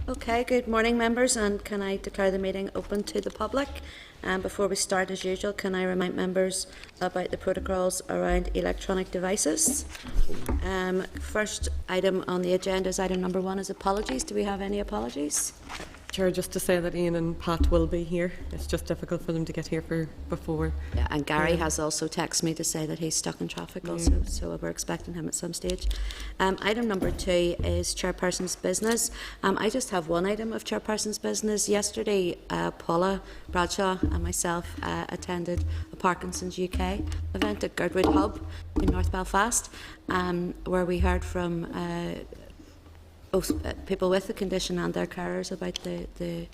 Okay, good morning members, and can I declare the meeting open to the public? Before we start, as usual, can I remind members about the protocols around electronic devices? First item on the agenda is item number 1 is apologies. Do we have any apologies? Chair, just to say that Ian and Pat will be here. It's just difficult for them to get here before. Yeah, and Gary has also texted me to say that he's stuck in traffic also, so we're expecting him at some stage. Item number 2 is chairperson's business. I just have one item of chairperson's business. Yesterday, Paula Bradshaw and myself attended a Parkinson's UK event at Girdwood Hub in North Belfast, where we heard from both people with the condition and their carers about the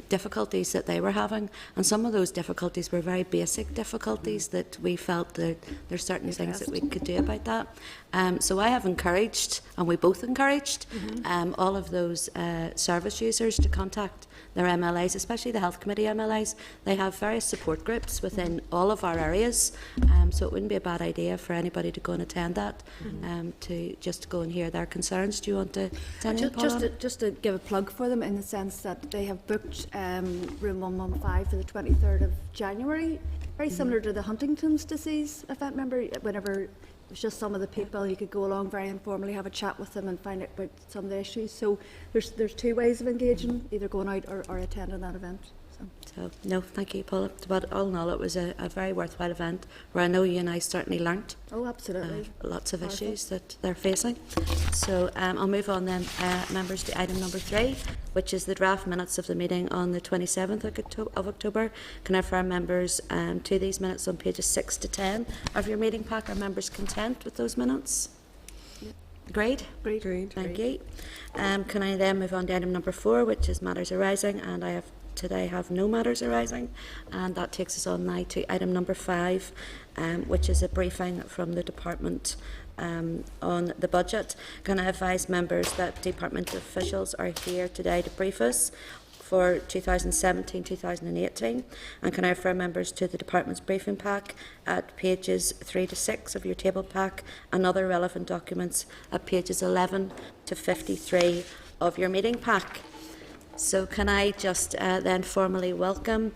difficulties that they were having, and some of those difficulties were very basic difficulties that we felt that there's certain things that we could do about that. So I have encouraged, and we both encouraged, all of those service users to contact their MLAs, especially the Health Committee MLAs. They have various support groups within all of our areas, so it wouldn't be a bad idea for anybody to go and attend that, to go and hear their concerns. Do you want to just to give a plug for them, in the sense that they have booked room 115 for the 23rd of January, very similar to the Huntington's disease event. Remember, whenever it was just some of the people, you could go along very informally, have a chat with them and find out about some of the issues. So there's two ways of engaging, either going out or attending that event. So, no, thank you, Paula. But all in all, it was a very worthwhile event where I know you and I certainly learnt. Oh, absolutely. Lots of issues that they're facing. So I'll move on then, members, to item number 3, which is the draft minutes of the meeting on the 27th of October. Can I refer members to these minutes on pages 6 to 10 of your meeting pack? Are members content with those minutes? Agreed? Agreed. Thank you. Can I then move on to item number 4, which is matters arising, and I have today have no matters arising, and that takes us on now to item number 5, which is a briefing from the department on the budget. Can I advise members that department officials are here today to brief us for 2017-2018, and can I refer members to the department's briefing pack at pages 3 to 6 of your table pack, and other relevant documents at pages 11 to 53 of your meeting pack. So can I just then formally welcome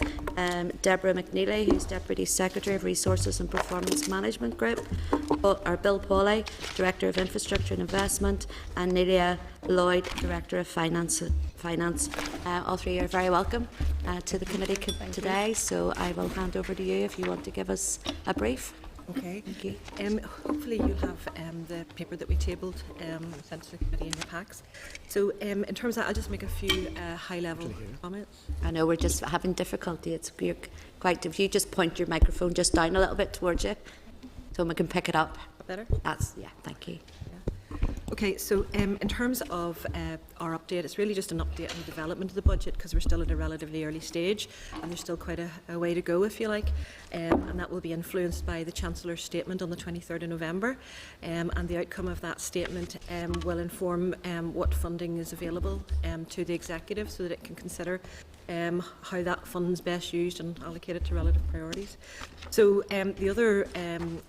Deborah McNeely, who's Deputy Secretary of Resources and Performance Management Group, or Bill Pauley, Director of Infrastructure and Investment, and Nelia Lloyd, Director of Finance. All three are very welcome to the committee today, so I will hand over to you if you want to give us a brief. Okay. Thank you. Hopefully you'll have the paper that we tabled sent to the committee in your packs. So in terms of that, I'll just make a few high-level comments. I know we're just having difficulty. You're quite. If you just point your microphone just down a little bit towards you, so we can pick it up. Better? Thank you. Okay, so in terms of our update, it's really just an update on the development of the budget, because we're still at a relatively early stage and there's still quite a way to go, if you like, and that will be influenced by the Chancellor's statement on the 23rd of November, and the outcome of that statement will inform what funding is available to the Executive, so that it can consider how that fund's best used and allocated to relative priorities. So the other,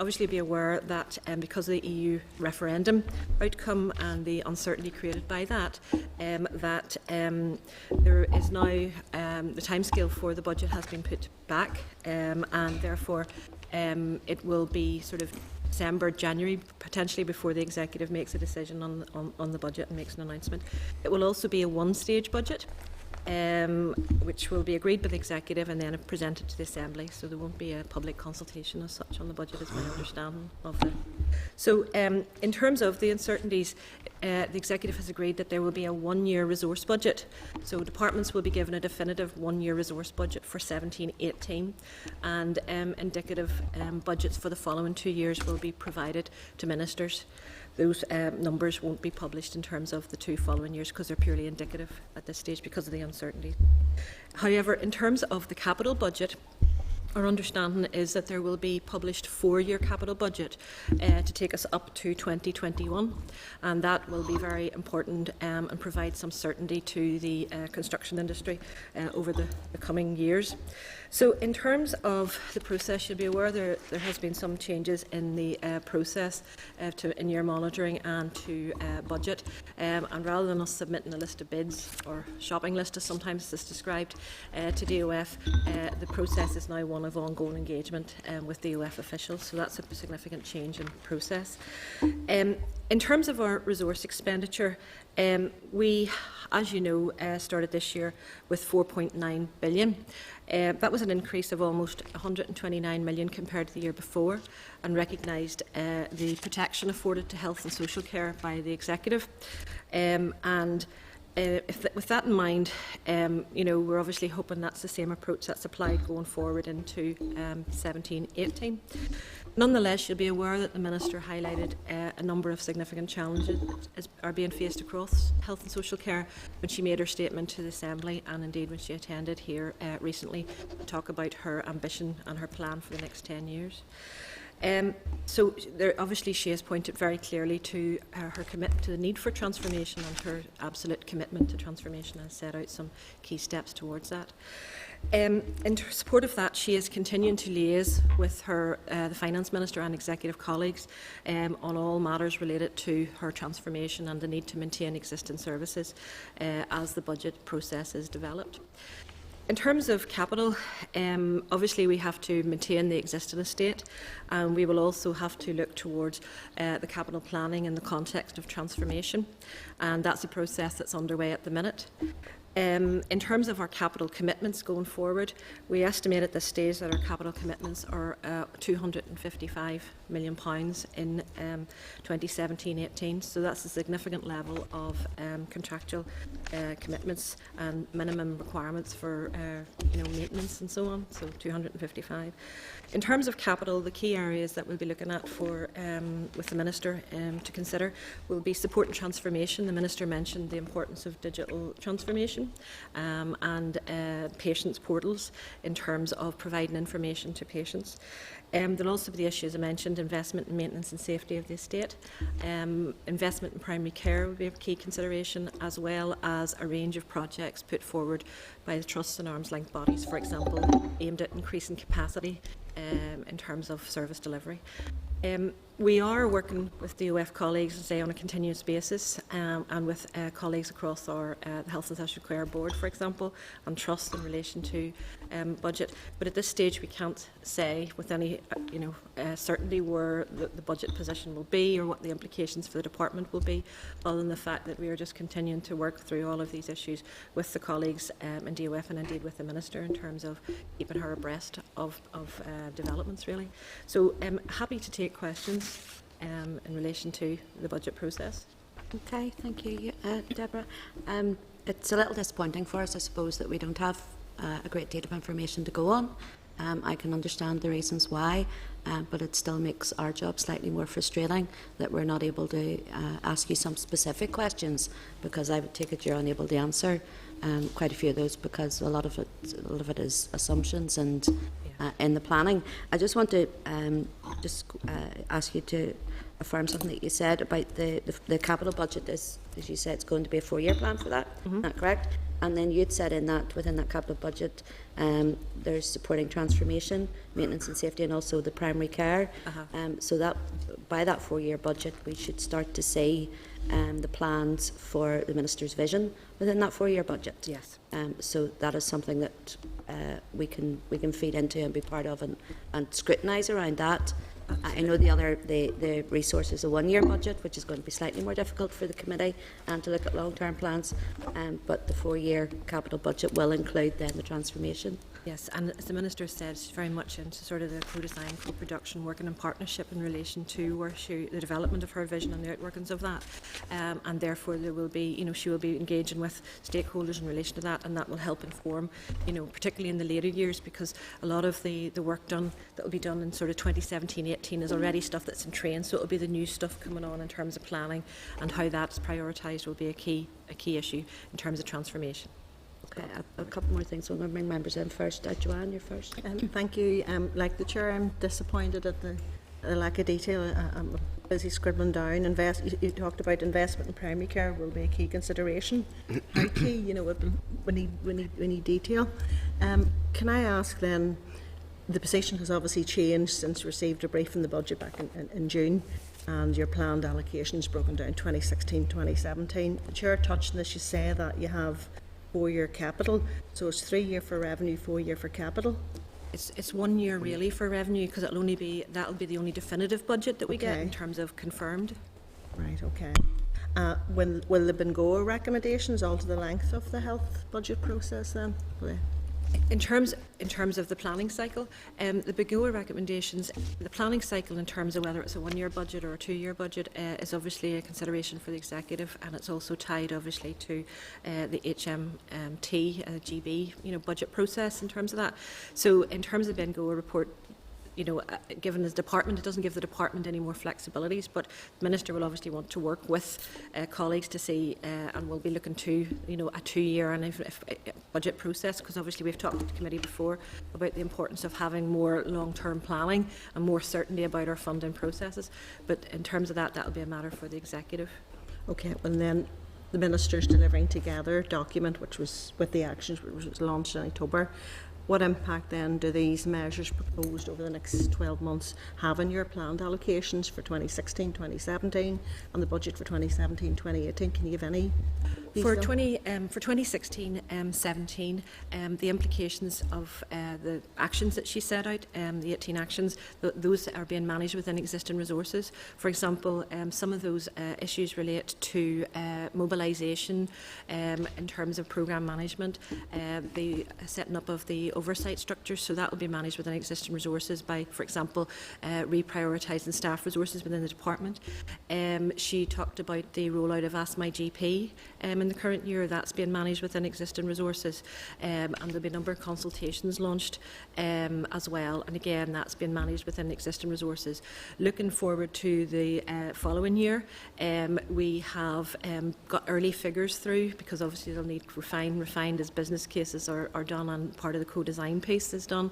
obviously be aware that because of the EU referendum outcome and the uncertainty created by that, there is now, the timescale for the budget has been put back, and therefore it will be sort of December, January, potentially, before the Executive makes a decision on the budget and makes an announcement. It will also be a one-stage budget, which will be agreed by the Executive and then presented to the Assembly, so there won't be a public consultation as such on the budget, is my understanding of it. So in terms of the uncertainties, the Executive has agreed that there will be a one-year resource budget, so departments will be given a definitive one-year resource budget for 17-18, and indicative budgets for the following 2 years will be provided to ministers. Those numbers won't be published in terms of the 2 following years, because they're purely indicative at this stage because of the uncertainty. However, in terms of the capital budget, Our understanding is that there will be published 4-year capital budget to take us up to 2021, and that will be very important and provide some certainty to the construction industry over the coming years. So in terms of the process, you'll be aware there has been some changes in the process to in-year monitoring and to budget, and rather than us submitting a list of bids, or shopping list as sometimes it's described, to DOF, the process is now one of ongoing engagement with DOF officials, so that's a significant change in process. In terms of our resource expenditure, we, as you know, started this year with 4.9 billion. That was an increase of almost 129 million compared to the year before, and recognised the protection afforded to health and social care by the executive. With that in mind, we're obviously hoping that's the same approach that's applied going forward into 17-18. Nonetheless, you'll be aware that the Minister highlighted a number of significant challenges that are being faced across health and social care when she made her statement to the Assembly, and indeed when she attended here recently to talk about her ambition and her plan for the next 10 years. So obviously she has pointed very clearly to her commitment to the need for transformation and her absolute commitment to transformation, and set out some key steps towards that. In support of that, she is continuing to liaise with her, the Finance Minister and executive colleagues on all matters related to her transformation and the need to maintain existing services as the budget process is developed. In terms of capital, obviously we have to maintain the existing estate, and we will also have to look towards the capital planning in the context of transformation, and that's a process that's underway at the minute. In terms of our capital commitments going forward, we estimate at this stage that our capital commitments are £255 million in 2017-18, so that's a significant level of contractual commitments and minimum requirements for maintenance and so on, so 255. In terms of capital, the key areas that we'll be looking at for with the Minister to consider will be support and transformation. The Minister mentioned the importance of digital transformation and patients' portals in terms of providing information to patients. There'll also be the issues I mentioned: investment in maintenance and safety of the estate. Investment in primary care will be a key consideration, as well as a range of projects put forward by the trusts and arm's length bodies, for example, aimed at increasing capacity in terms of service delivery. We are working with DOF colleagues, say, on a continuous basis, and with colleagues across our Health and Social Care Board, for example, and trust in relation to budget. But at this stage, we can't say with any certainty where the budget position will be or what the implications for the department will be, other than the fact that we are just continuing to work through all of these issues with the colleagues in DOF and indeed with the Minister in terms of keeping her abreast of developments, really. So I'm happy to take questions in relation to the budget process. Okay, thank you, Deborah. It's a little disappointing for us, I suppose, that we don't have a great deal of information to go on. I can understand the reasons why, but it still makes our job slightly more frustrating that we're not able to ask you some specific questions, because I would take it you're unable to answer quite a few of those, because a lot of it is assumptions and in the planning. I just want to ask you to affirm something that you said about the capital budget. As you said, it's going to be a 4-year plan for that. Is that correct? And then you'd said within that capital budget, there's supporting transformation, maintenance and safety, and also the primary care. So that by that 4-year budget, we should start to see the plans for the Minister's vision within that 4-year budget. Yes. So that is something that we can feed into and be part of and scrutinise around that. I know the resource is a 1-year budget, which is going to be slightly more difficult for the committee and to look at long-term plans, but the 4-year capital budget will include then the transformation. Yes, and as the Minister said, she's very much into sort of the co-design, co-production, working in partnership in relation to the development of her vision and the outworkings of that, and therefore there will be, she will be engaging with stakeholders in relation to that, and that will help inform, particularly in the later years, because a lot of the work done that will be done in sort of 2017-18 is already stuff that's in train, so it will be the new stuff coming on in terms of planning, and how that's prioritised will be a key issue in terms of transformation. Okay, a couple more things. I'm going to bring members in first. Joanne, you're first. Thank you. Like the chair, I'm disappointed at the lack of detail. I'm busy scribbling down. You talked about investment in primary care will be a key consideration. How key? You know, we need detail. Can I ask then? The position has obviously changed since we received a brief in the budget back in June, and your planned allocations broken down 2016-2017. The chair touched on this. You say that you have 4-year capital, so it's 3-year for revenue, 4-year for capital. It's 1 year really for revenue, because that'll be the only definitive budget that we get Okay. in terms of confirmed. Right. Okay. Will the Bengoa recommendations alter the length of the health budget process then? Will they? In terms of the planning cycle, the BEGOA recommendations, the planning cycle in terms of whether it's a 1-year budget or a 2-year budget is obviously a consideration for the executive, and it's also tied obviously to the HMT GB budget process in terms of that. So in terms of the BEGOA report, given his department, it doesn't give the department any more flexibilities, but the Minister will obviously want to work with colleagues to see, and we'll be looking to, a 2-year and if budget process, because obviously we've talked to the committee before about the importance of having more long-term planning and more certainty about our funding processes. But in terms of that, that'll be a matter for the executive. Okay. And then the Minister's delivering together document, which was with the actions, which was launched in October. What impact then do these measures proposed over the next 12 months have on your planned allocations for 2016-2017 and the budget for 2017-2018? Can you give any For detail? 2016-17, the implications of the actions that she set out, the 18 actions, those are being managed within existing resources. For example, some of those issues relate to mobilisation in terms of programme management, the setting up of the oversight structures, so that will be managed within existing resources by, for example, reprioritising staff resources within the department. She talked about the rollout of Ask My GP in the current year. That's being managed within existing resources, and there'll be a number of consultations launched as well, and again that's being managed within existing resources. Looking forward to the following year, we have got early figures through, because obviously they'll need refined as business cases are done and part of the co-design piece is done,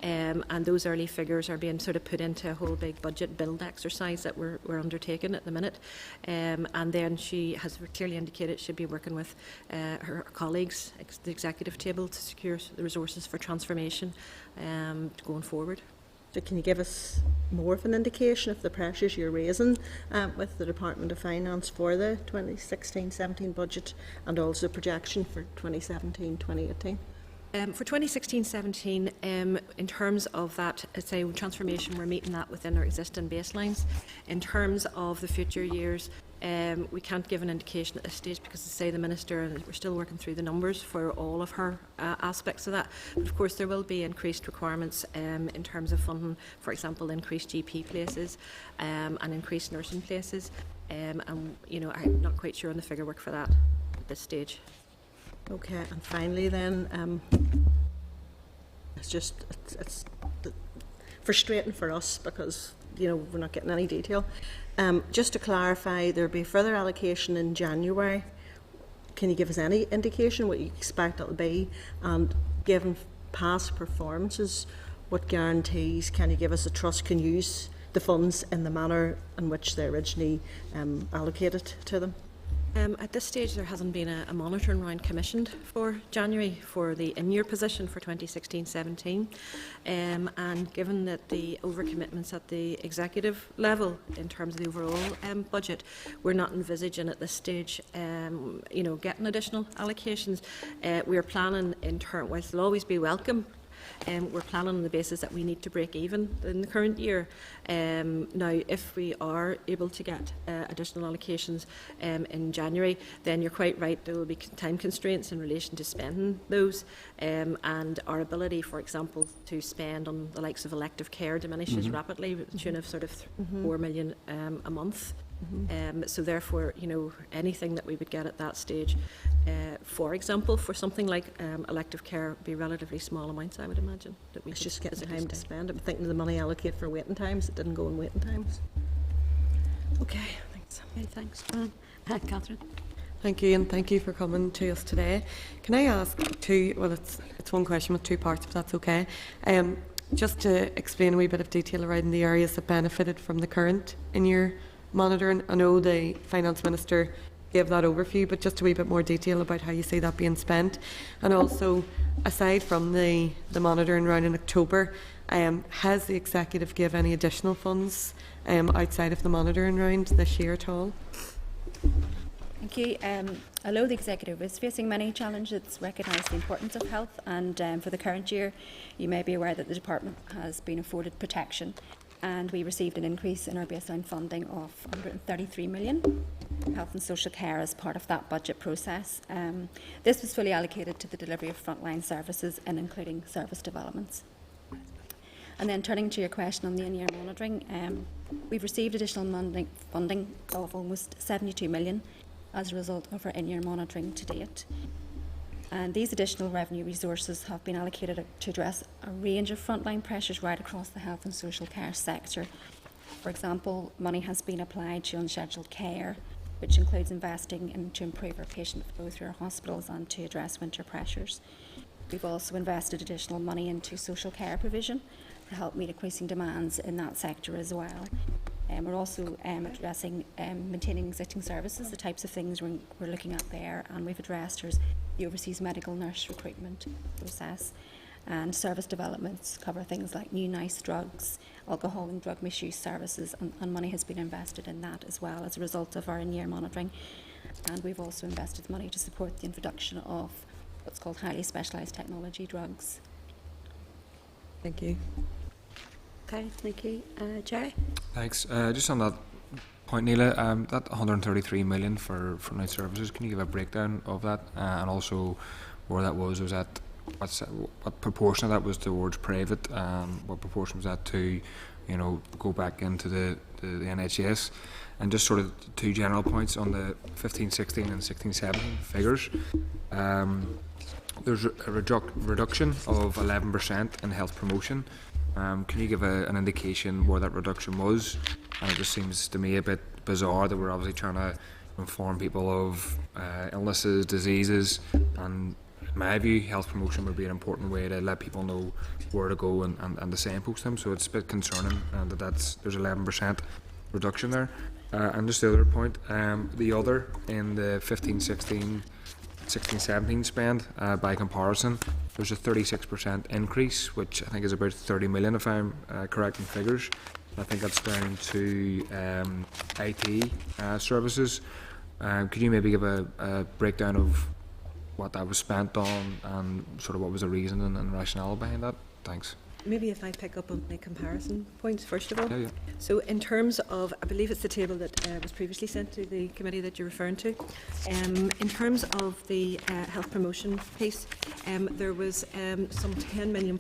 and those early figures are being sort of put into a whole big budget build exercise that we're undertaking at the minute, and then she has clearly indicated she'll be working with her colleagues at the executive table to secure the resources for transformation going forward. So can you give us more of an indication of the pressures you're raising with the Department of Finance for the 2016-17 budget and also projection for 2017-2018? For 2016-17, in terms of that, say, transformation, we're meeting that within our existing baselines. In terms of the future years, we can't give an indication at this stage because, as I say, the Minister, and we're still working through the numbers for all of her aspects of that. But of course, there will be increased requirements in terms of funding, for example, increased GP places and increased nursing places. And I'm not quite sure on the figure work for that at this stage. Okay, and finally then, it's frustrating for us because we're not getting any detail. Just to clarify, there'll be further allocation in January. Can you give us any indication what you expect it'll be? And given past performances, what guarantees can you give us the Trust can use the funds in the manner in which they originally allocated to them? At this stage, there hasn't been a monitoring round commissioned for January for the in-year position for 2016-17, and given that the overcommitments at the executive level in terms of the overall budget, we're not envisaging at this stage, getting additional allocations. We're planning in turn, whilst they'll always be welcome. We're planning on the basis that we need to break even in the current year. Now, if we are able to get additional allocations in January, then you're quite right, there will be time constraints in relation to spending those, and our ability, for example, to spend on the likes of elective care diminishes rapidly, with the tune of sort of 4 million a month. So therefore, anything that we would get at that stage, for example, for something like elective care, would be relatively small amounts, I would imagine. That we It's could just getting physically time to spend. spend. I'm thinking of the money allocated for waiting times. It didn't go in waiting times. Okay, thanks. Okay, thanks, Joanne. Catherine? Thank you, and thank you for coming to us today. Can I ask two, well, it's one question with two parts, if that's okay. Just to explain a wee bit of detail around the areas that benefited from the current in-year monitoring. I know the Finance Minister gave that overview, but just a wee bit more detail about how you see that being spent. And also, aside from the monitoring round in October, has the Executive give any additional funds outside of the monitoring round this year at all? Thank you. Although the Executive is facing many challenges, it's recognised the importance of health, and for the current year you may be aware that the Department has been afforded protection, and we received an increase in our baseline funding of 133 million for health and social care as part of that budget process. This was fully allocated to the delivery of frontline services and including service developments. And then turning to your question on the in-year monitoring, we've received additional funding of almost 72 million as a result of our in-year monitoring to date. And these additional revenue resources have been allocated to address a range of frontline pressures right across the health and social care sector. For example, money has been applied to unscheduled care, which includes investing in to improve our patient flow through our hospitals and to address winter pressures. We've also invested additional money into social care provision to help meet increasing demands in that sector as well. We're also addressing maintaining existing services, the types of things we're looking at there, and we've addressed the overseas medical nurse recruitment process, and service developments cover things like new NICE drugs, alcohol and drug misuse services, and money has been invested in that as well as a result of our in-year monitoring. And we've also invested money to support the introduction of what's called highly specialised technology drugs. Thank you. Okay, thank you. Jerry? Thanks. Just on that point, Neela, that 133 million for frontline services, can you give a breakdown of that, and also where that was that what proportion of that was towards private, what proportion was that to, go back into the NHS, and just sort of two general points on the 15-16 and 16-17 figures. There's a reduction of 11% in health promotion. Can you give an indication where that reduction was? And it just seems to me a bit bizarre that we're obviously trying to inform people of illnesses, diseases, and in my view, health promotion would be an important way to let people know where to go and to signpost them. So it's a bit concerning that there's 11% reduction there. And just the other point, the other in the 15-16, 16-17 spend, by comparison, there's a 36% increase, which I think is about 30 million if I'm correct in figures. I think that's down to IT services. Could you maybe give a breakdown of what that was spent on and sort of what was the reason and rationale behind that? Thanks. Maybe if I pick up on the comparison points first of all. Yeah. So in terms of, I believe it's the table that was previously sent to the committee that you're referring to. In terms of the health promotion piece, there was some £10 million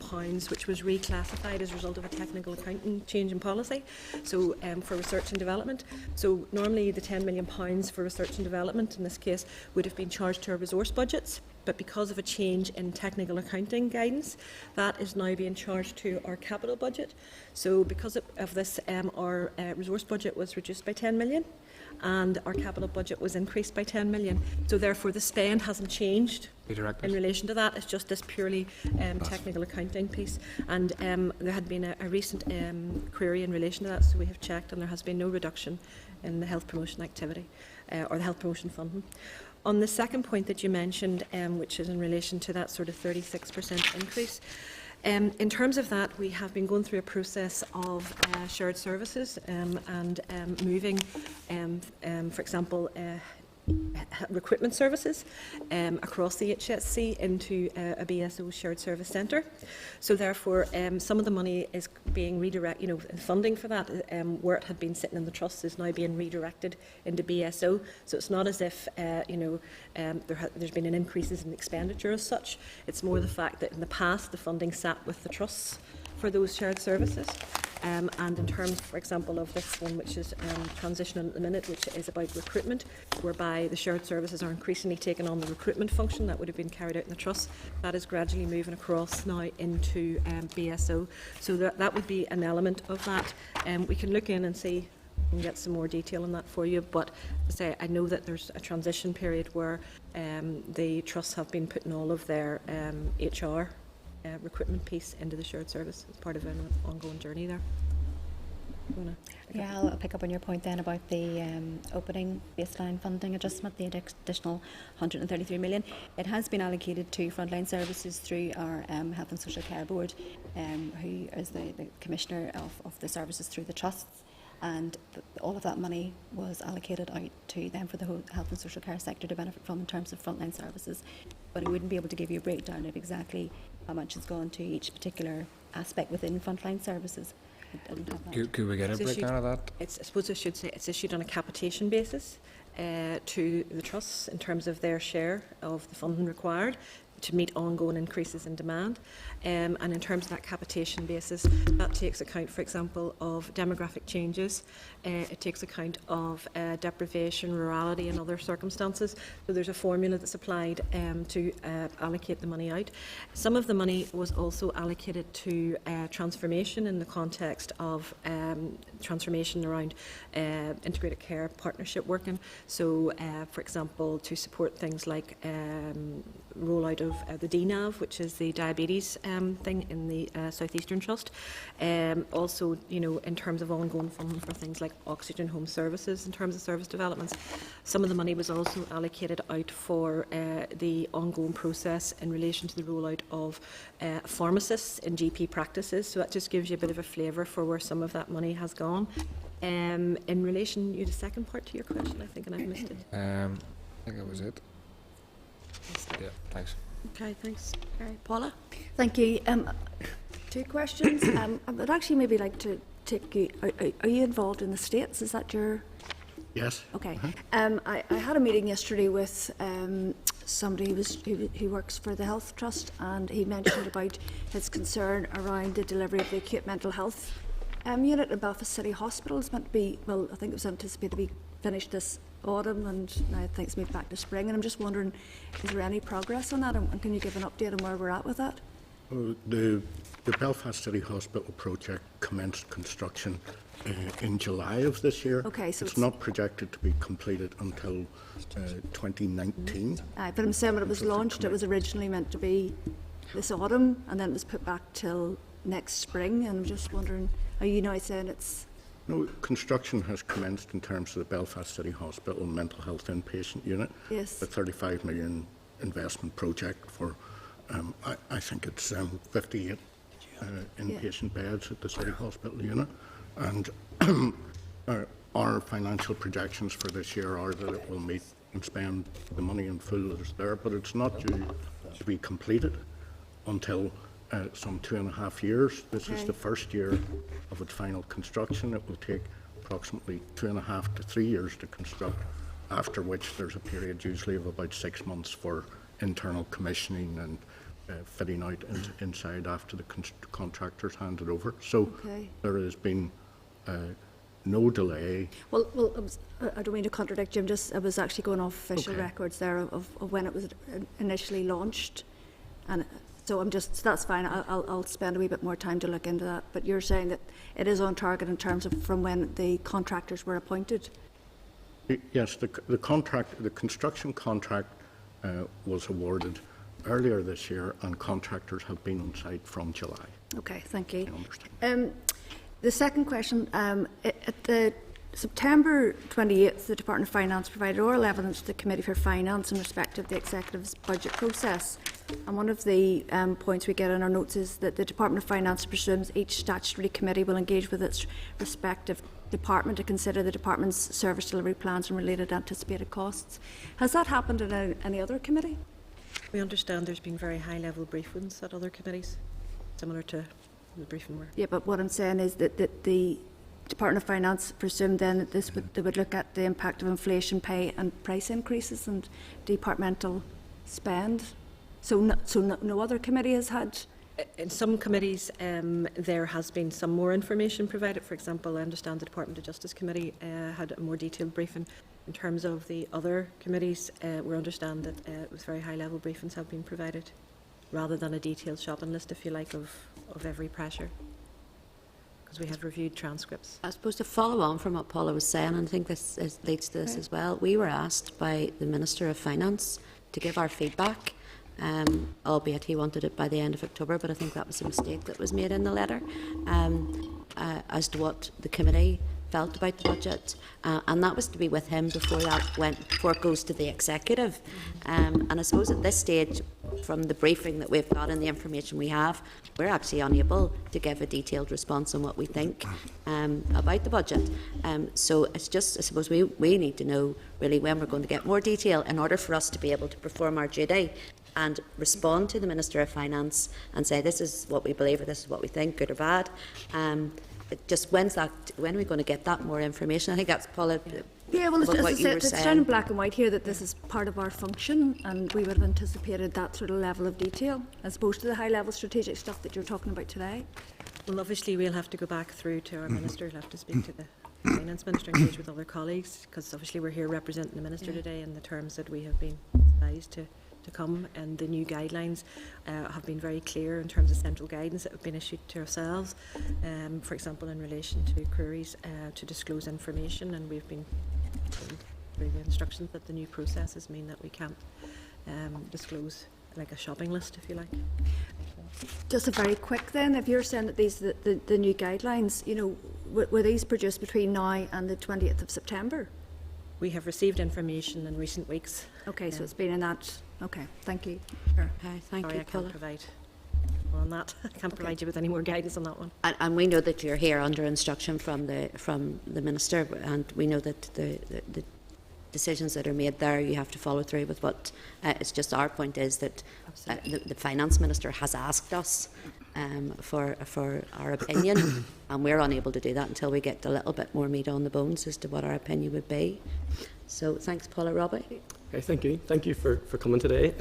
which was reclassified as a result of a technical accounting change in policy, so for research and development. So normally the £10 million for research and development in this case would have been charged to our resource budgets, but because of a change in technical accounting guidance, that is now being charged to our capital budget. So because of this, our resource budget was reduced by 10 million and our capital budget was increased by 10 million. So therefore the spend hasn't changed in relation to that. It's just this purely technical accounting piece. And there had been a recent query in relation to that, so we have checked and there has been no reduction in the health promotion activity or the health promotion funding. On the second point that you mentioned, which is in relation to that sort of 36% increase, in terms of that, we have been going through a process of shared services and moving, for example, recruitment services across the HSC into a BSO shared service centre. So therefore, some of the money is being redirected, funding for that, where it had been sitting in the trust is now being redirected into BSO. So it's not as if, there's been an increases in expenditure as such. It's more the fact that in the past, the funding sat with the trusts for those shared services. And in terms, for example, of this one, which is transitional at the minute, which is about recruitment, whereby the shared services are increasingly taking on the recruitment function that would have been carried out in the trust, that is gradually moving across now into BSO. So that would be an element of that. We can look in and see can get some more detail on that for you. But as I say, I know that there's a transition period where the trusts have been putting all of their HR recruitment piece into the shared service as part of an ongoing journey there. You wanna pick up? Yeah, I'll pick up on your point then about the opening baseline funding adjustment, the additional 133 million. It has been allocated to frontline services through our Health and Social Care Board, who is the commissioner of the services through the trusts. And all of that money was allocated out to them for the whole health and social care sector to benefit from in terms of frontline services. But I wouldn't be able to give you a breakdown of exactly how much has gone to each particular aspect within frontline services. I don't have that. Could we get a It's issued- breakdown of that? I suppose I should say it's issued on a capitation basis to the trusts in terms of their share of the funding required to meet ongoing increases in demand. And in terms of that capitation basis, that takes account, for example, of demographic changes. It takes account of deprivation, rurality and other circumstances. So there's a formula that's applied to allocate the money out. Some of the money was also allocated to transformation in the context of transformation around integrated care partnership working. So, for example, to support things like rollout of the DNAV, which is the diabetes thing in the South Eastern Trust. Also, you know, in terms of ongoing funding for things like oxygen home services, in terms of service developments, some of the money was also allocated out for the ongoing process in relation to the rollout of pharmacists in GP practices. So that just gives you a bit of a flavour for where some of that money has gone. In relation, you had a second part to your question, I think, and I've missed it. I think that was it. Yeah, thanks. Okay, thanks. Paula? Thank you. Two questions. I would actually maybe like to take you, are you involved in the States? Is that your... Yes. Okay. I had a meeting yesterday with somebody who works for the Health Trust, and he mentioned about his concern around the delivery of the acute mental health unit at Belfast City Hospital. It's meant to be, well, I think it was anticipated to be finished this autumn, and now I think it's moved back to spring. And I'm just wondering, is there any progress on that, and can you give an update on where we're at with that? The Belfast City Hospital project commenced construction in July of this year. Okay, so it's it's not projected to be completed until 2019. But I'm saying when it was launched, it was originally meant to be this autumn, and then it was put back till next spring. And I'm just wondering, are you now saying it's... No, construction has commenced in terms of the Belfast City Hospital mental health inpatient unit. Yes. The 35 million investment project for, I think it's 58 inpatient beds at the City Hospital unit. And our financial projections for this year are that it will meet and spend the money in full that is there, but it's not due to be completed until some 2.5 years. This is the first year of its final construction. It will take approximately 2.5 to 3 years to construct, after which there's a period usually of about 6 months for internal commissioning and fitting out inside after the contractors hand it over. So there has been no delay. Well, I don't mean to contradict you. I was actually going off official records there of when it was initially launched, and so that's fine. I'll spend a wee bit more time to look into that. But you're saying that it is on target in terms of from when the contractors were appointed? Yes, the construction contract was awarded earlier this year, and contractors have been on site from July. Okay, thank you. I understand. The second question, at the September 28th, the Department of Finance provided oral evidence to the Committee for Finance in respect of the Executive's budget process. And one of the points we get in our notes is that the Department of Finance presumes each statutory committee will engage with its respective department to consider the department's service delivery plans and related anticipated costs. Has that happened in any other committee? We understand there's been very high-level briefings at other committees, similar to the briefing we're... Yeah, but what I'm saying is that the Department of Finance presumed then that they would look at the impact of inflation, pay and price increases and departmental spend. So no other committee has had... In some committees, there has been some more information provided. For example, I understand the Department of Justice Committee had a more detailed briefing. In terms of the other committees, we understand that with very high-level briefings have been provided, rather than a detailed shopping list, if you like, of every pressure. because we have reviewed transcripts. I suppose to follow on from what Paula was saying, and I think leads to this as well, we were asked by the Minister of Finance to give our feedback, albeit he wanted it by the end of October, but I think that was a mistake that was made in the letter, as to what the committee felt about the budget, and that was to be with him before it goes to the executive. And I suppose at this stage, from the briefing that we've got and the information we have, we're actually unable to give a detailed response on what we think about the budget. So it's just, I suppose, we need to know really when we're going to get more detail in order for us to be able to perform our duty and respond to the Minister of Finance and say this is what we believe or this is what we think, good or bad. Just when are we going to get that more information? I think that's Paula. Yeah, well, what you were it's down saying. in black and white here that this is part of our function, and we would have anticipated that sort of level of detail, as opposed to the high-level strategic stuff that you're talking about today. Well, obviously, we'll have to go back through to our Minister, we'll have to speak to the Finance Minister, engage with other colleagues, because obviously we're here representing the Minister today in the terms that we have been advised to come, and the new guidelines have been very clear in terms of central guidance that have been issued to ourselves, for example in relation to queries to disclose information, and we've been told through the instructions that the new processes mean that we can't disclose like a shopping list, if you like. Just a very quick then, if you're saying that these the new guidelines, you know, were these produced between now and the 20th of September? We have received information in recent weeks. Okay, so it's been in that. Okay, thank you. Okay, thank Sorry, you, I can't Paula. provide more on that. I can't provide you with any more guidance on that one. And we know that you're here under instruction from the Minister, and we know that the decisions that are made there, you have to follow through with what. It's just our point is that the Finance Minister has asked us for our opinion, and we're unable to do that until we get a little bit more meat on the bones as to what our opinion would be. So thanks, Paula. Robbie? Okay, thank you. Thank you for coming today.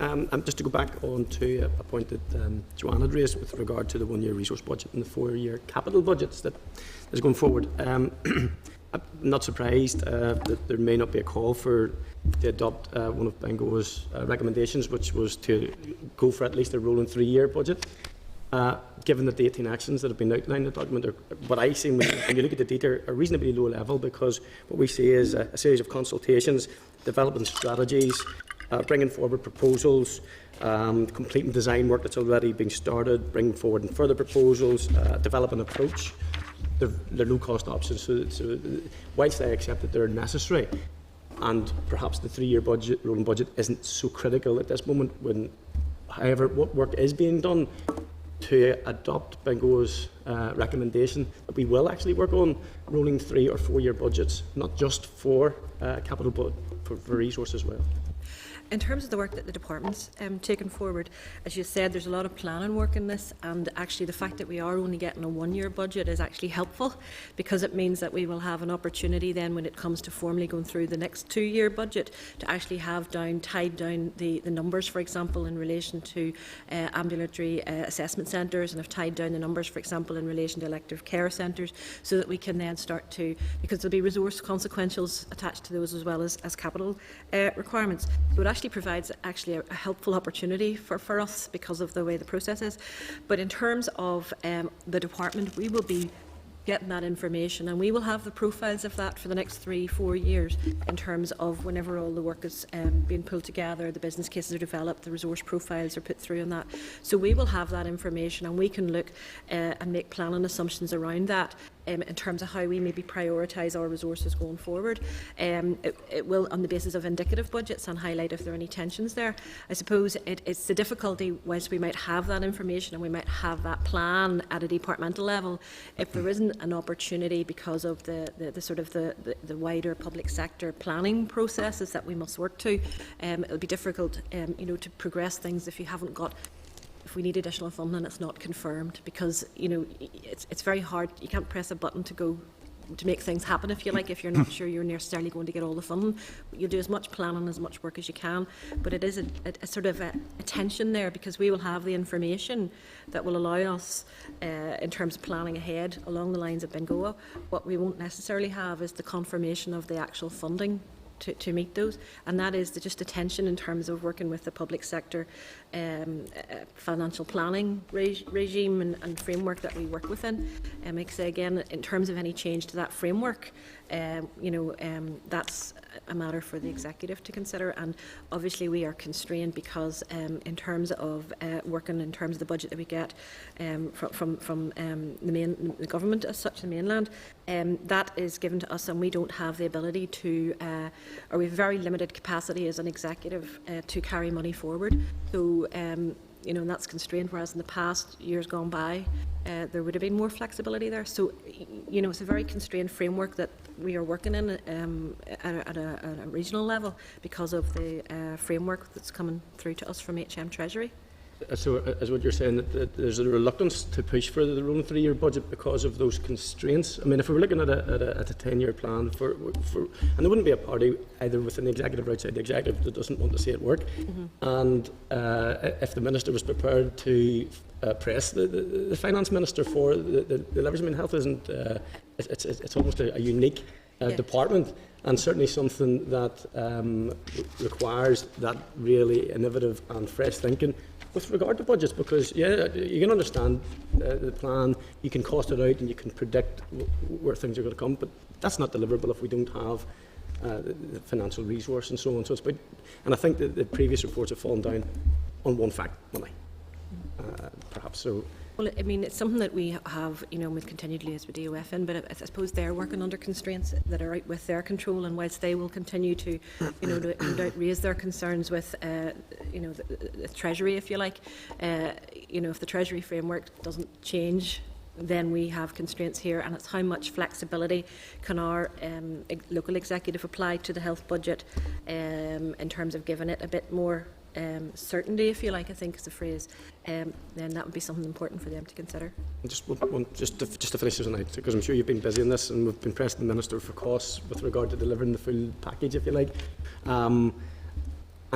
Just to go back on to a point that Joanne had raised with regard to the one-year resource budget and the four-year capital budgets that is going forward. I'm not surprised that there may not be a call to adopt one of Bengoa's recommendations, which was to go for at least a rolling three-year budget. Given that the 18 actions that have been outlined in the document are, what I see when you look at the data, are reasonably low level, because what we see is a series of consultations, developing strategies, bringing forward proposals, completing design work that's already been started, bringing forward further proposals, develop an approach. They're low-cost options, so whilst I accept that they're necessary, and perhaps the three-year budget, rolling budget, isn't so critical at this moment, when, however, what work is being done to adopt Bengoa's recommendation that we will actually work on rolling 3 or 4 year budgets, not just for capital but for resource as well. In terms of the work that the department's taken forward, as you said, there's a lot of planning work in this, and actually the fact that we are only getting a one-year budget is actually helpful, because it means that we will have an opportunity then when it comes to formally going through the next two-year budget to actually have tied down the numbers, for example, in relation to ambulatory assessment centres, and have tied down the numbers, for example, in relation to elective care centres, so that we can then start to, because there'll be resource consequentials attached to those as well as capital requirements. So it actually provides a helpful opportunity for us because of the way the process is. But in terms of the department, we will be getting that information, and we will have the profiles of that for the next 3-4 years in terms of whenever all the work is being pulled together, the business cases are developed, the resource profiles are put through on that. So we will have that information, and we can look and make planning assumptions around that in terms of how we maybe prioritise our resources going forward. It will, on the basis of indicative budgets, and highlight if there are any tensions there. I suppose it's the difficulty, whilst we might have that information and we might have that plan at a departmental level, if there isn't an opportunity because of the sort of the wider public sector planning processes that we must work to, it'll be difficult, to progress things if you haven't got. If we need additional funding and it's not confirmed, because it's very hard. You can't press a button to make things happen, if you like, if you're not sure you're necessarily going to get all the funding. You'll do as much planning, as much work as you can, but it is a sort of a tension there, because we will have the information that will allow us in terms of planning ahead along the lines of Bengoa. What we won't necessarily have is the confirmation of the actual funding to meet those, and that is just the tension in terms of working with the public sector financial planning regime and framework that we work within. Like I say again, in terms of any change to that framework, that's a matter for the executive to consider, and obviously we are constrained because in terms of working in terms of the budget that we get from the government as such, the mainland, that is given to us, and we don't have the ability to, or we have very limited capacity as an executive to carry money forward. So and that's constrained, whereas in the past, years gone by, there would have been more flexibility there. So, it's a very constrained framework that we are working in at a regional level because of the framework that's coming through to us from HM Treasury. So, as what you're saying, that there's a reluctance to push for the rolling 3-year budget because of those constraints. I mean, if we were looking at a 10-year plan for, and there wouldn't be a party either within the executive or outside the executive that doesn't want to see it work. And if the minister was prepared to press the finance minister for the leverage, I mean, health isn't. It's almost a unique department, and certainly something that requires that really innovative and fresh thinking with regard to budgets, because you can understand the plan, you can cost it out and you can predict where things are going to come, but that's not deliverable if we don't have the financial resource and so on. So it's about, and I think that the previous reports have fallen down on one fact, money, perhaps. So. Well, I mean, it's something that we have, we've continued to liaise with DOF in, but I suppose they're working under constraints that are out with their control, and whilst they will continue to, no doubt raise their concerns with, the Treasury, if you like, if the Treasury framework doesn't change, then we have constraints here, and it's how much flexibility can our local executive apply to the health budget in terms of giving it a bit more certainty, if you like, I think is the phrase, then that would be something important for them to consider. Just to finish this tonight, because I'm sure you've been busy in this, and we've been pressing the Minister for costs with regard to delivering the full package, if you like. And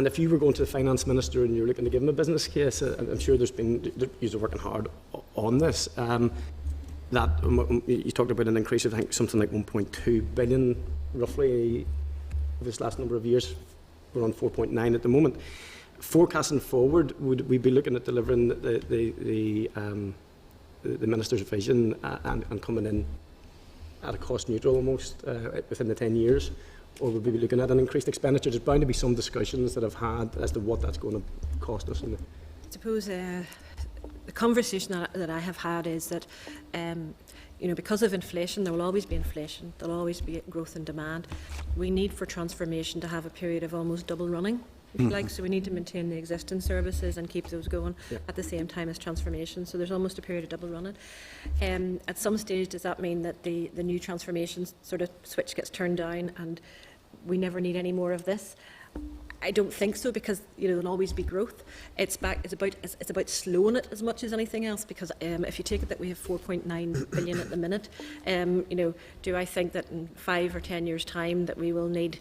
if you were going to the Finance Minister and you're looking to give him a business case, I'm sure you're working hard on this. You talked about an increase of, I think, something like 1.2 billion, roughly, over this last number of years. We're on 4.9 at the moment. Forecasting forward, would we be looking at delivering the Minister's vision and coming in at a cost neutral almost within the 10 years? Or would we be looking at an increased expenditure? There's bound to be some discussions that I've had as to what that's going to cost us. I suppose the conversation that I have had is that because of inflation, there will always be inflation, there will always be growth in demand. We need for transformation to have a period of almost double running, if you like, so we need to maintain the existing services and keep those going at the same time as transformation, so there's almost a period of double running. At some stage, does that mean that the new transformation sort of switch gets turned down and we never need any more of this? I don't think so, because there'll always be growth. It's about slowing it as much as anything else, because if you take it that we have 4.9 billion at the minute, do I think that in 5 or 10 years' time that we will need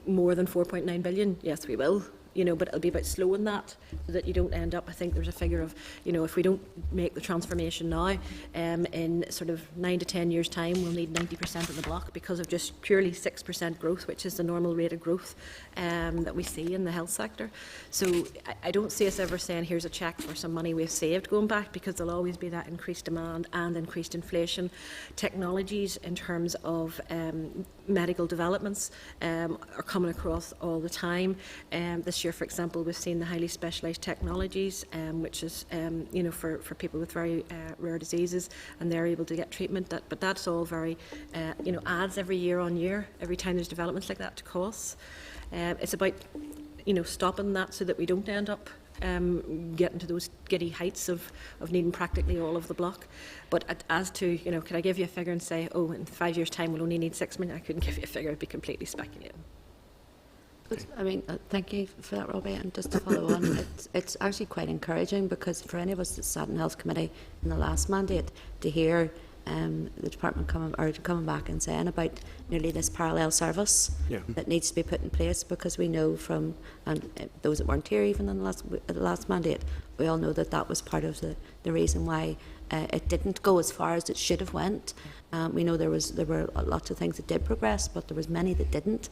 more than 4.9 billion? Yes, we will. But it'll be about slowing that so that you don't end up, I think there's a figure of, if we don't make the transformation now, in sort of 9 to 10 years' time, we'll need 90% of the block because of just purely 6% growth, which is the normal rate of growth that we see in the health sector. So I don't see us ever saying, here's a cheque for some money we've saved going back, because there'll always be that increased demand and increased inflation. Technologies in terms of medical developments are coming across all the time. This year, for example, we've seen the highly specialised technologies, which is for people with very rare diseases, and they're able to get treatment. But that's all very adds every year on year. Every time there's developments like that to costs. It's about stopping that so that we don't end up getting to those giddy heights of needing practically all of the block. But as to, could I give you a figure and say, oh, in 5 years' time we'll only need 6 million? I couldn't give you a figure, it'd be completely speculating. I mean, thank you for that, Robbie. And just to follow on, it's actually quite encouraging, because for any of us that sat in the Health Committee in the last mandate, to hear the department coming back and saying about nearly this parallel service that needs to be put in place, because we know from, and those that weren't here even in the last mandate, we all know that that was part of the reason why it didn't go as far as it should have went. We know there were lots of things that did progress, but there was many that didn't.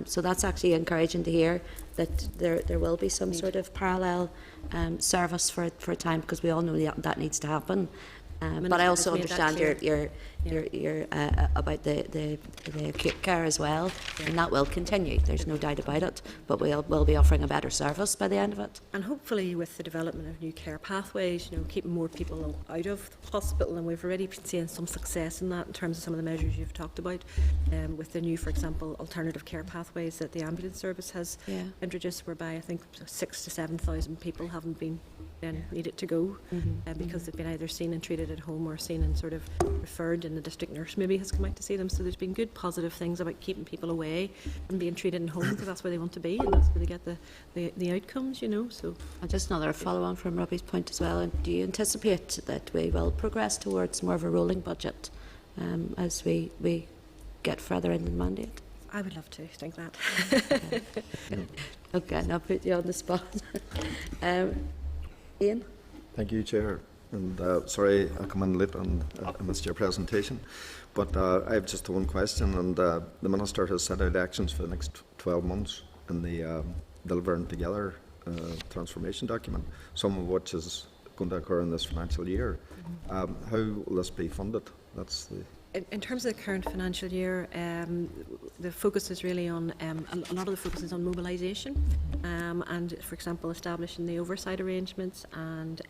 So that's actually encouraging to hear that there will be some sort of parallel service for a time, because we all know that needs to happen. But I also understand your about the acute care as well, and that will continue. There's no doubt about it. But we'll be offering a better service by the end of it. And hopefully, with the development of new care pathways, keeping more people out of hospital, and we've already been seeing some success in that in terms of some of the measures you've talked about, with the new, for example, alternative care pathways that the ambulance service has introduced, whereby I think 6,000 to 7,000 people haven't been needed to go because they've been either seen and treated at home or seen and sort of referred, and the district nurse maybe has come out to see them. So there's been good positive things about keeping people away and being treated in home, because that's where they want to be and that's where they get the outcomes, So And just another follow on from Robbie's point as well. And do you anticipate that we will progress towards more of a rolling budget as we get further in the mandate? I would love to think that. Okay, and I'll put you on the spot. Ian? Thank you, Chair. And sorry I come in late and I missed your presentation. But I have just one question, and the Minister has set out actions for the next 12 months in the Delivering Together transformation document, some of which is going to occur in this financial year. How will this be funded? That's the... In terms of the current financial year, the focus is really on, a lot of the focus is on mobilisation and, for example, establishing the oversight arrangements and,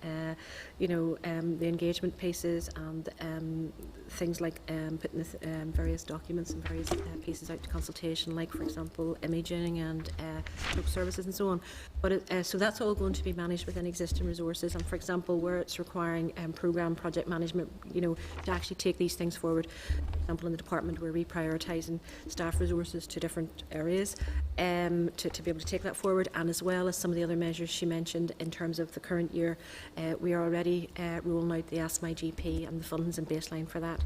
the engagement pieces and things like putting the various documents and various pieces out to consultation, like, for example, imaging and group services and so on. But so that's all going to be managed within existing resources, and, for example, where it's requiring programme project management, to actually take these things forward. For example, in the department, we're reprioritising staff resources to different areas to be able to take that forward, and as well as some of the other measures she mentioned in terms of the current year. We are already rolling out the Ask My GP and the funds and baseline for that.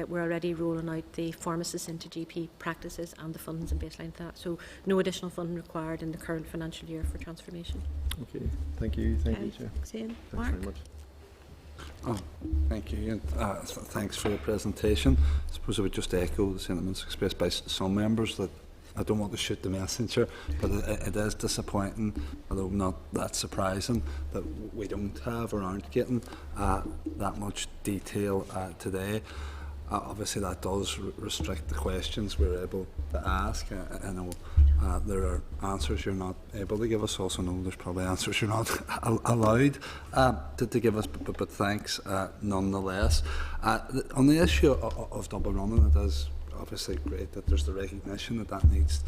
We're already rolling out the pharmacists into GP practices and the funds and baseline for that. So no additional funding required in the current financial year for transformation. Okay, thank you, Chair. Thanks, Ian. Thanks Mark? very much. Oh, thank you, and thanks for your presentation. I suppose I would just echo the sentiments expressed by some members that I don't want to shoot the messenger, but it is disappointing, although not that surprising, that we don't have or aren't getting that much detail today. Obviously, that does restrict the questions we're able to ask. I know there are answers you're not able to give us. Also know there's probably answers you're not allowed to give us, but thanks nonetheless. On the issue of double running, it is obviously great that there's the recognition that needs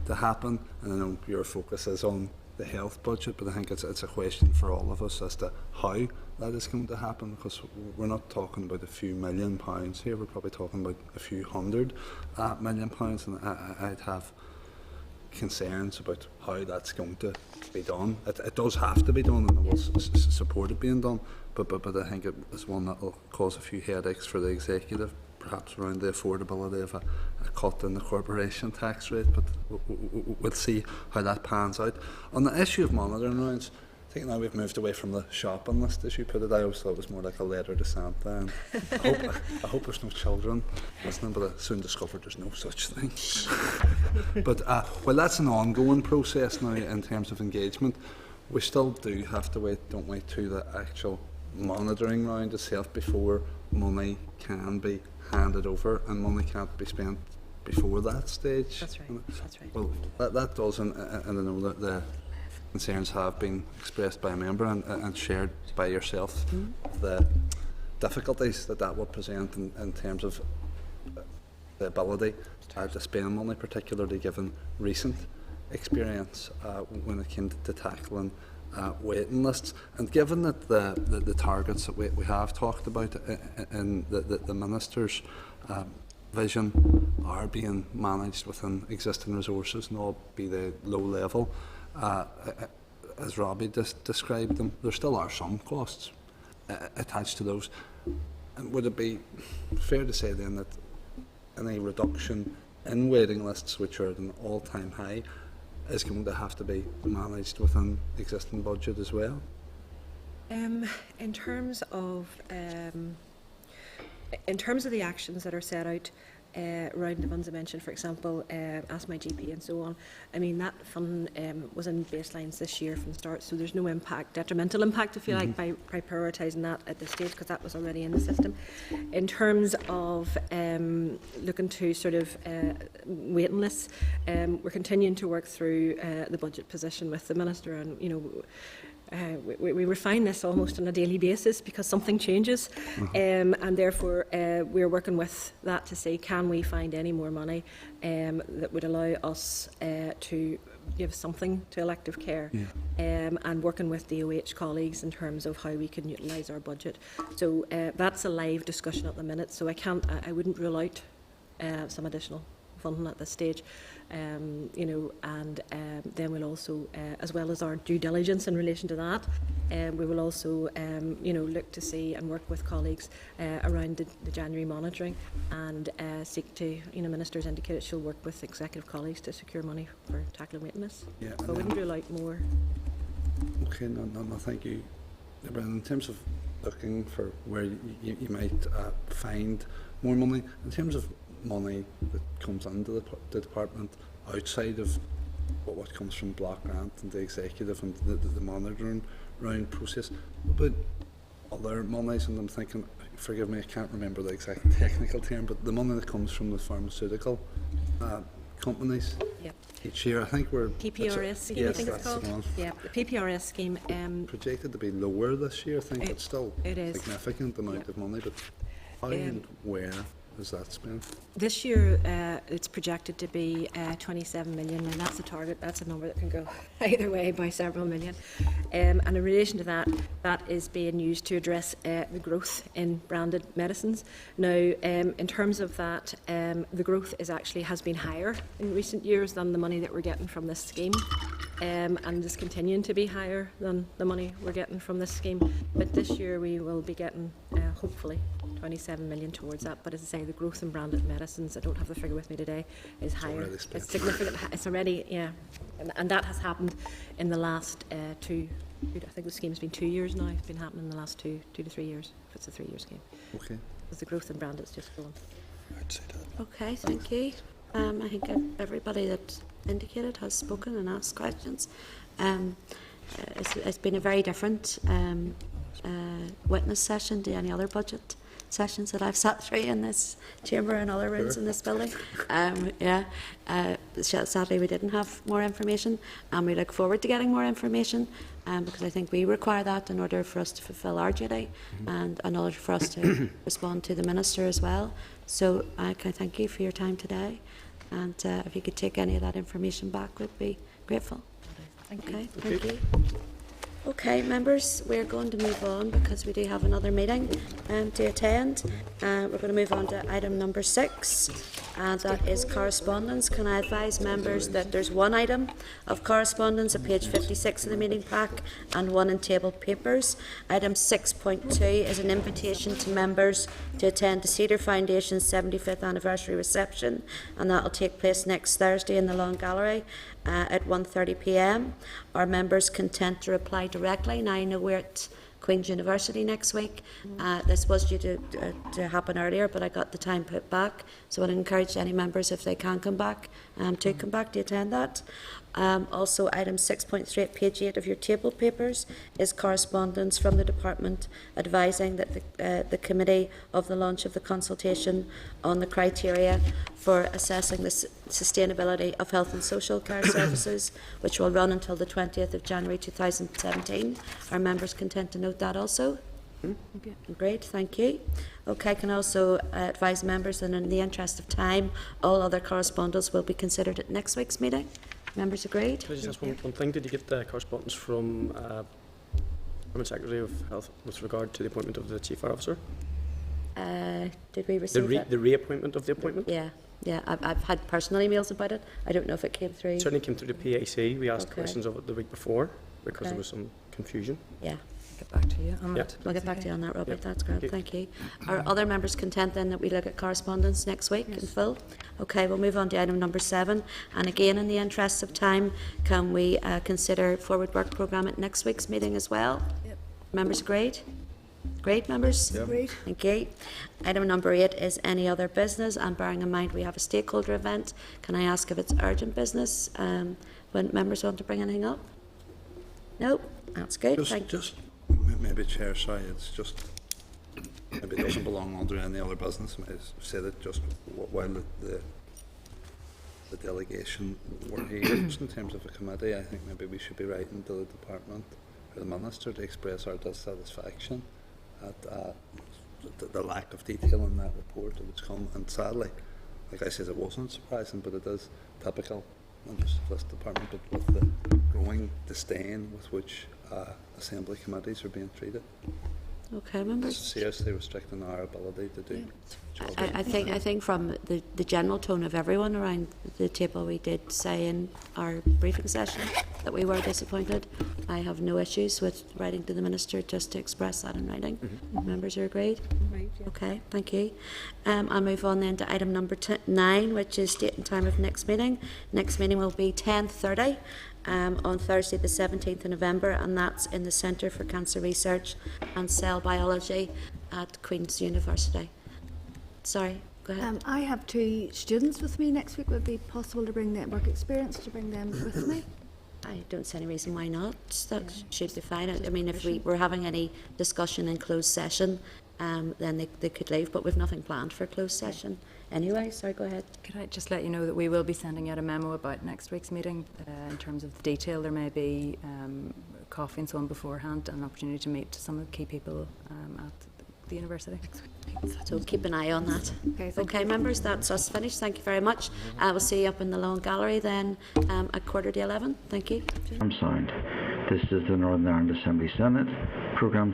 to happen, and I know your focus is on the health budget, but I think it's a question for all of us as to how that is going to happen, because we're not talking about a few £1 million here, we're probably talking about a few £100 million, and I'd have concerns about how that's going to be done. It does have to be done, and I will support it being done, but I think it is one that will cause a few headaches for the executive, perhaps around the affordability of a cut in the corporation tax rate, but we'll see how that pans out. On the issue of monitoring rounds, I think now we've moved away from the shopping list, as you put it. I always thought it was more like a letter to Santa, and I hope there's no children listening, but I soon discovered there's no such thing. But well, that's an ongoing process now in terms of engagement. We still do have to wait, don't we, to the actual monitoring round itself before money can be handed over, and money can't be spent before that stage. That's right. That's right. Well, that does, and I know that the concerns have been expressed by a member and shared by yourself. The difficulties that would present in terms of the ability to spend money, particularly given recent experience when it came to tackling waiting lists, and given that the targets that we have talked about in the Minister's vision are being managed within existing resources, and all be they low level, as Robbie described them, there still are some costs attached to those. And would it be fair to say then that any reduction in waiting lists, which are at an all-time high, is going to have to be managed within the existing budget as well? In terms of the actions that are set out around the ones I mentioned, for example, Ask My GP and so on, I mean, that fund was in baselines this year from the start, so there's no impact, detrimental impact, if you like, by prioritising that at this stage, because that was already in the system. In terms of looking to sort of waiting lists, we're continuing to work through the budget position with the Minister, and, you know, we refine this almost on a daily basis because something changes, and therefore we're working with that to say, can we find any more money that would allow us to give something to elective care, and working with DOH colleagues in terms of how we can utilise our budget. So that's a live discussion at the minute, so I wouldn't rule out some additional funding at this stage. You know, and then we'll also, as well as our due diligence in relation to that, we will also, you know, look to see and work with colleagues around the January monitoring, and seek to, you know, Minister's indicated she'll work with executive colleagues to secure money for tackling waiting lists. Yeah, So I wouldn't rule out more. Okay, no, thank you. But in terms of looking for where you might find more money, in terms of money that comes into the department outside of what comes from block grant and the executive and the monitoring round process, what about other monies? And I'm thinking, forgive me, I can't remember the exact technical term, but the money that comes from the pharmaceutical companies each year, I think we're... PPRS scheme, yes, I think it's that's called. the one. Yeah, the PPRS scheme. Projected to be lower this year. I think it's still it is. significant amount of money, but how and where is that spent? This year, it's projected to be 27 million, and that's the target. That's a number that can go either way by several million. And in relation to that, that is being used to address the growth in branded medicines. Now, in terms of that, the growth has been higher in recent years than the money that we're getting from this scheme, and is continuing to be higher than the money we're getting from this scheme. But this year, we will be getting, hopefully, 27 million towards that. But as I say, the growth in branded medicines, I don't have the figure with me today, is higher. It's significant. It's already, yeah, and that has happened in the last I think the scheme's been 2 years now. It's been happening in the last 2 to 3 years, if it's a 3-year scheme. Okay. Because the growth in branded's just growing. I'd say that. Okay, thank you. I think everybody that indicated has spoken and asked questions. It's been a very different witness session to any other budget sessions that I've sat through in this chamber and other rooms in this building. Sadly we didn't have more information, and we look forward to getting more information, because I think we require that in order for us to fulfil our duty, and in order for us to respond to the Minister as well. So I can thank you for your time today, and if you could take any of that information back, we'd be grateful. Thank you. Okay, thank you. Okay, members, we're going to move on because we do have another meeting to attend. We're going to move on to item number 6, and that is correspondence. Can I advise members that there's one item of correspondence at page 56 of the meeting pack and one in tabled papers. Item 6.2 is an invitation to members to attend the Cedar Foundation's 75th anniversary reception, and that will take place next Thursday in the Long Gallery at 1:30 p.m. Our members can tend to reply directly. Now I know we're at Queen's University next week. This was due to happen earlier, but I got the time put back, so I'd encourage any members, if they can come back, to come back to attend that. Also, item 6.3 at page 8 of your table papers is correspondence from the department advising that the committee of the launch of the consultation on the criteria for assessing the sustainability of health and social care services, which will run until the 20th of January 2017. Our members can tend to note that also. Great, thank you. Okay, I can also advise members that in the interest of time, all other correspondence will be considered at next week's meeting. Members agreed? Can I just ask one thing? Did you get the correspondence from Permanent Secretary of Health with regard to the appointment of the Chief Fire Officer? Did we receive it? The reappointment of the appointment? Yeah, I've had personal emails about it. I don't know if it came through. It certainly came through the PAC. We asked Okay. questions of it the week before because there was some confusion. Yeah. Get back to you on Yeah. that. We'll get back to you on that, Robert. Yep. That's great. Thank you. Thank you. Are other members content then that we look at correspondence next week in full? Okay, we'll move on to item number 7. And again, in the interests of time, can we consider forward work programme at next week's meeting as well? Yep. Members agreed? Great, members? Agreed. Thank you. Item number 8 is any other business, and bearing in mind we have a stakeholder event, can I ask if it's urgent business? When members want to bring anything up? No? That's good. Thank you. Just maybe, Chair, sorry, it's just, maybe it doesn't belong under any other business. I say that just while the delegation were here, just in terms of a committee, I think maybe we should be writing to the department or the Minister to express our dissatisfaction at the lack of detail in that report which come, and sadly, like I said, it wasn't surprising, but it is typical, not just of this department, but with the growing disdain with which Assembly committees are being treated. Okay, It's members. seriously restricting our ability to do job. I think from the general tone of everyone around the table, we did say in our briefing session that we were disappointed. I have no issues with writing to the Minister just to express that in writing. Members are agreed? Right, yeah. Okay, thank you. I'll move on then to item number 9, which is date and time of next meeting. Next meeting will be 10:30 on Thursday the 17th of November, and that's in the Centre for Cancer Research and Cell Biology at Queen's University. Sorry, go ahead. I have 2 students with me next week. Would it be possible to bring them work experience to bring them with me? I don't see any reason why not. That should be fine. I mean, if we were having any discussion in closed session, then they could leave, but we've nothing planned for closed session anyway. Sorry, go ahead. Could I just let you know that we will be sending out a memo about next week's meeting in terms of the detail. There may be coffee and so on beforehand, and an opportunity to meet some of the key people at the university. So keep an eye on that. Okay, thank Okay, members, that's us finished. Thank you very much. We'll see you up in the Lawn Gallery then at 10:45. Thank you. I'm sound. This is the Northern Ireland Assembly Senate programme.